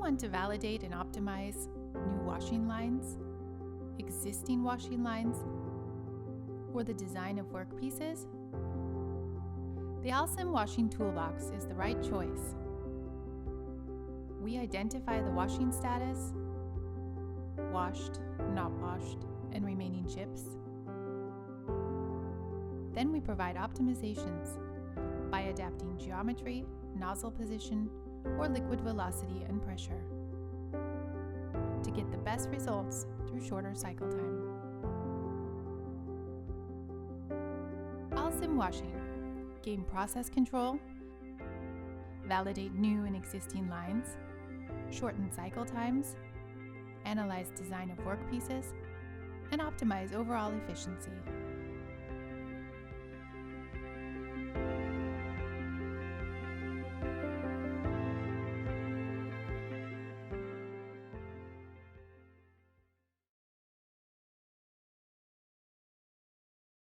want to validate and optimize new washing lines, existing washing lines, or the design of workpieces? The alsim washing toolbox is the right choice. We identify the washing status, washed, not washed, and remaining chips. Then we provide optimizations by adapting geometry, nozzle position, or liquid velocity and pressure to get the best results through shorter cycle time. Alsim washing: gain process control, validate new and existing lines, shorten cycle times, analyze design of workpieces, and optimize overall efficiency.